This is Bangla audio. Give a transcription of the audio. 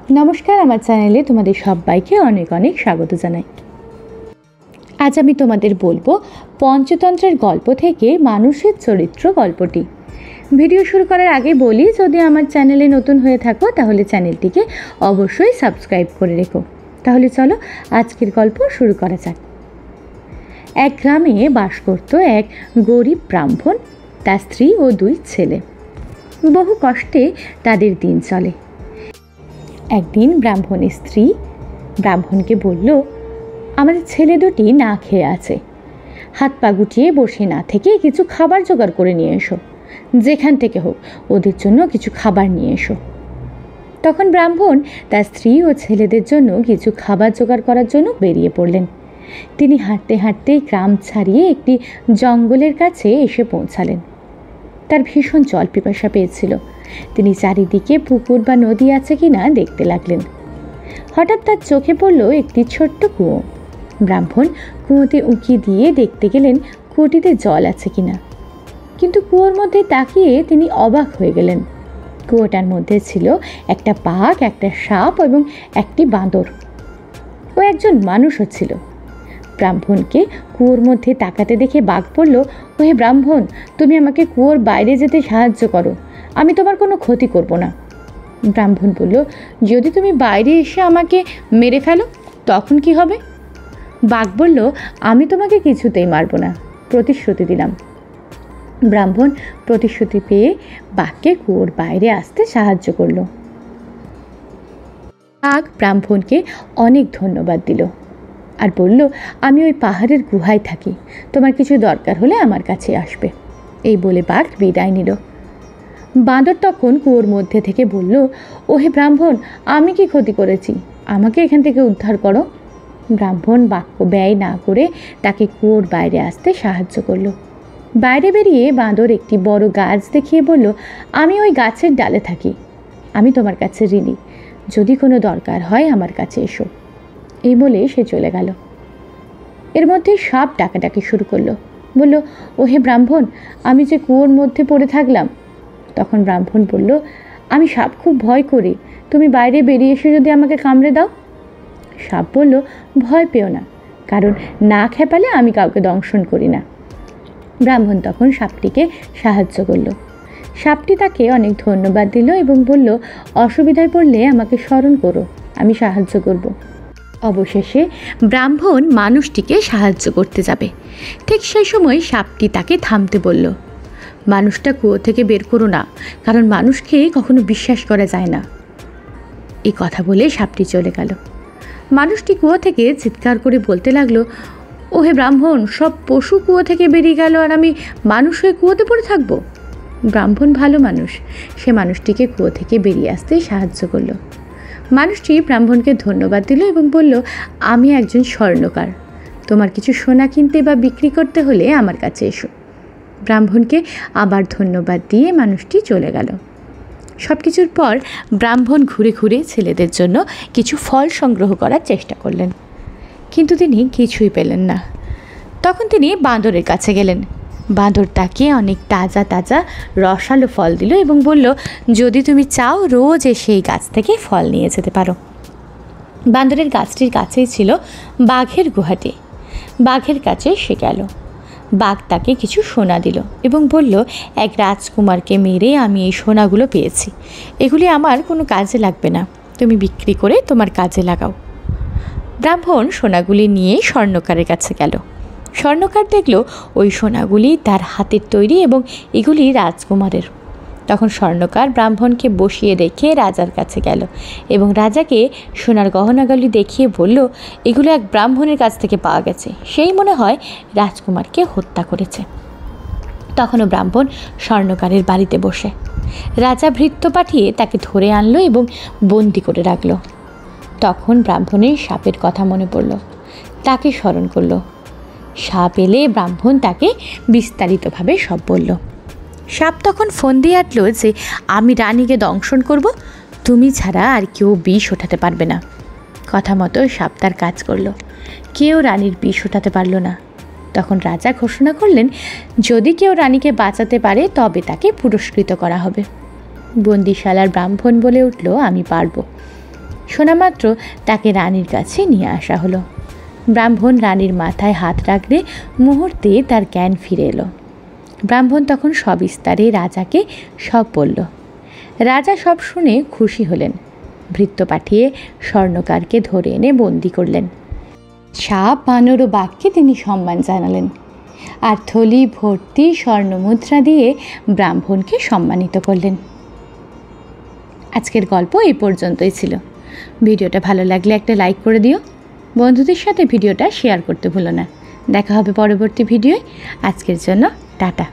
নমস্কার, আমার চ্যানেলে তোমাদের সবাইকে অনেক অনেক স্বাগত জানাই। আজ আমি তোমাদের বলবো পঞ্চতন্ত্রের গল্প থেকে মানুষের চরিত্র গল্পটি। ভিডিও শুরু করার আগে বলি, যদি আমার চ্যানেলে নতুন হয়ে থাকো তাহলে চ্যানেলটিকে অবশ্যই সাবস্ক্রাইব করে রেখো। তাহলে চলো আজকের গল্প শুরু করা যাক। এক গ্রামে বাস করত এক গরিব ব্রাহ্মণ, তার স্ত্রী ও 2 ছেলে। বহু কষ্টে তাদের দিন চলে। একদিন ব্রাহ্মণের স্ত্রী ব্রাহ্মণকে বলল, আমাদের ছেলে দুটি না খেয়ে আছে, হাত পা গুটিয়ে বসে না থেকে কিছু খাবার জোগাড় করে নিয়ে এসো, যেখান থেকে হোক ওদের জন্য কিছু খাবার নিয়ে এসো। তখন ব্রাহ্মণ তার স্ত্রী ও ছেলেদের জন্য কিছু খাবার জোগাড় করার জন্য বেরিয়ে পড়লেন। তিনি হাঁটতে হাঁটতে গ্রাম ছাড়িয়ে একটি জঙ্গলের কাছে এসে পৌঁছালেন। তার ভীষণ জল পিপাসা পেয়েছিল। তিনি চারিদিকে পুকুর বা নদী আছে কিনা দেখতে লাগলেন। হঠাৎ তার চোখে পড়ল একটি ছোট্ট কুয়ো। ব্রাহ্মণ কুয়োতে উঁকি দিয়ে দেখতে গেলেন কুয়োটিতে জল আছে কিনা, কিন্তু কুয়োর মধ্যে তাকিয়ে তিনি অবাক হয়ে গেলেন। কুয়োটার মধ্যে ছিল একটা বাঘ, একটা সাপ এবং একটি বাঁদর ও একজন মানুষও ছিল। ব্রাহ্মণকে কুয়োর মধ্যে তাকাতে দেখে বাঘ বলল, ওহে ব্রাহ্মণ, তুমি আমাকে কুয়োর বাইরে যেতে সাহায্য করো, আমি তোমার কোনো ক্ষতি করব না। ব্রাহ্মণ বলল, যদি তুমি বাইরে এসে আমাকে মেরে ফেলো তখন কি হবে? বাঘ বলল, আমি তোমাকে কিছুতেই মারব না, প্রতিশ্রুতি দিলাম। ব্রাহ্মণ প্রতিশ্রুতি পেয়ে বাঘকে কুয়োর বাইরে আসতে সাহায্য করল। বাঘ ব্রাহ্মণকে অনেক ধন্যবাদ দিল আর বলল, আমি ওই পাহাড়ের গুহায় থাকি, তোমার কিছু দরকার হলে আমার কাছে আসবে। এই বলে বাঘ বিদায় নিল। বাঁদর তখন কুয়োর মধ্যে থেকে বলল, ওহে ব্রাহ্মণ, আমি কি ক্ষতি করেছি, আমাকে এখান থেকে উদ্ধার করো। ব্রাহ্মণ বাক্য ব্যয় না করে তাকে কুয়োর বাইরে আসতে সাহায্য করল। বাইরে বেরিয়ে বাঁদর একটি বড় গাছ দেখিয়ে বলল, আমি ওই গাছের ডালে থাকি, আমি তোমার কাছে ঋণী, যদি কোনো দরকার হয় আমার কাছে এসো। এই বলে সে চলে গেল। এর মধ্যে সাপ ডাকাডাকি শুরু করলো, বলল, ওহে ব্রাহ্মণ, আমি যে কুয়োর মধ্যে পড়ে থাকলাম। তখন ব্রাহ্মণ বলল, আমি সাপ খুব ভয় করি, তুমি বাইরে বেরিয়ে এসে যদি আমাকে কামড়ে দাও। সাপ বলল, ভয় পেও না, কারণ না খেপালে আমি কাউকে দংশন করি না। ব্রাহ্মণ তখন সাপটিকে সাহায্য করল। সাপটি তাকে অনেক ধন্যবাদ দিল এবং বলল, অসুবিধায় পড়লে আমাকে স্মরণ করো, আমি সাহায্য করব। অবশেষে ব্রাহ্মণ মানুষটিকে সাহায্য করতে যাবে। ঠিক সেই সময় সাপটি তাকে থামতে বলল, মানুষটা কুয়ো থেকে বের করো না, কারণ মানুষকে কখনো বিশ্বাস করা যায় না। এই কথা বলে সাপটি চলে গেল। মানুষটি কুয়ো থেকে চিৎকার করে বলতে লাগলো, ওহে ব্রাহ্মণ, সব পশু কুয়ো থেকে বেরিয়ে গেল আর আমি মানুষ হয়ে কুয়োতে পড়ে থাকবো। ব্রাহ্মণ ভালো মানুষ, সে মানুষটিকে কুয়ো থেকে বেরিয়ে আসতে সাহায্য করলো। মানুষটি ব্রাহ্মণকে ধন্যবাদ দিল এবং বলল, আমি একজন স্বর্ণকার, তোমার কিছু সোনা কিনতে বা বিক্রি করতে হলে আমার কাছে এসো। ব্রাহ্মণকে আবার ধন্যবাদ দিয়ে মানুষটি চলে গেল। সব কিছুর পর ব্রাহ্মণ ঘুরে ঘুরে ছেলেদের জন্য কিছু ফল সংগ্রহ করার চেষ্টা করলেন, কিন্তু তিনি কিছুই পেলেন না। তখন তিনি বাঁদরের কাছে গেলেন। বাঁদর তাকে অনেক তাজা তাজা রসালো ফল দিল এবং বলল, যদি তুমি চাও রোজ এসে এই গাছ থেকে ফল নিয়ে যেতে পারো। বাঁদরের গাছটির কাছেই ছিল বাঘের গুহাটি। বাঘের কাছে সে গেল। বাঘ তাকে কিছু সোনা দিল এবং বলল, এক রাজকুমারকে মেরে আমি এই সোনাগুলো পেয়েছি, এগুলি আমার কোনো কাজে লাগবে না, তুমি বিক্রি করে তোমার কাজে লাগাও। ব্রাহ্মণ সোনাগুলি নিয়ে স্বর্ণকারের কাছে গেল। স্বর্ণকার দেখল ওই সোনাগুলি তার হাতের তৈরি এবং এগুলি রাজকুমারের। তখন স্বর্ণকার ব্রাহ্মণকে বসিয়ে রেখে রাজার কাছে গেল এবং রাজাকে সোনার গহনাগুলি দেখিয়ে বলল, এগুলো এক ব্রাহ্মণের কাছ থেকে পাওয়া গেছে, সেই মনে হয় রাজকুমারকে হত্যা করেছে। তখনও ব্রাহ্মণ স্বর্ণকারের বাড়িতে বসে। রাজা ভৃত্য পাঠিয়ে তাকে ধরে আনলো এবং বন্দি করে রাখল। তখন ব্রাহ্মণের সাপের কথা মনে পড়ল, তাকে স্মরণ করল। সাপ এলে ব্রাহ্মণ তাকে বিস্তারিতভাবে সব বলল। সাপ তখন ফন্দি আটল যে, আমি রানীকে দংশন করব, তুমি ছাড়া আর কেউ বিষ ওঠাতে পারবে না। কথা মতো সাপ তার কাজ করল, কেউ রানীর বিষ ওঠাতে পারল না। তখন রাজা ঘোষণা করলেন, যদি কেউ রানীকে বাঁচাতে পারে তবে তাকে পুরস্কৃত করা হবে। বন্দিশালার ব্রাহ্মণ বলে উঠল, আমি পারব। শোনা মাত্র তাকে রানীর কাছে নিয়ে আসা হলো। ব্রাহ্মণ রানীর মাথায় হাত রাখলে মুহূর্তে তার জ্ঞান ফিরে এলো। ব্রাহ্মণ তখন সবিস্তারে রাজাকে সব বলল। রাজা সব শুনে খুশি হলেন। ভৃত্য পাঠিয়ে স্বর্ণকারকে ধরে এনে বন্দি করলেন। সাপ, বানর ও বাঘকে তিনি সম্মান জানালেন, আর থলি ভর্তি স্বর্ণমুদ্রা দিয়ে ব্রাহ্মণকে সম্মানিত করলেন। আজকের গল্প এই পর্যন্তই ছিল। ভিডিওটা ভালো লাগলে একটা লাইক করে দিও। বন্ধুদের সাথে ভিডিওটা শেয়ার করতে ভুলো না। দেখা হবে পরবর্তী ভিডিওয়। আজকের জন্য টাটা।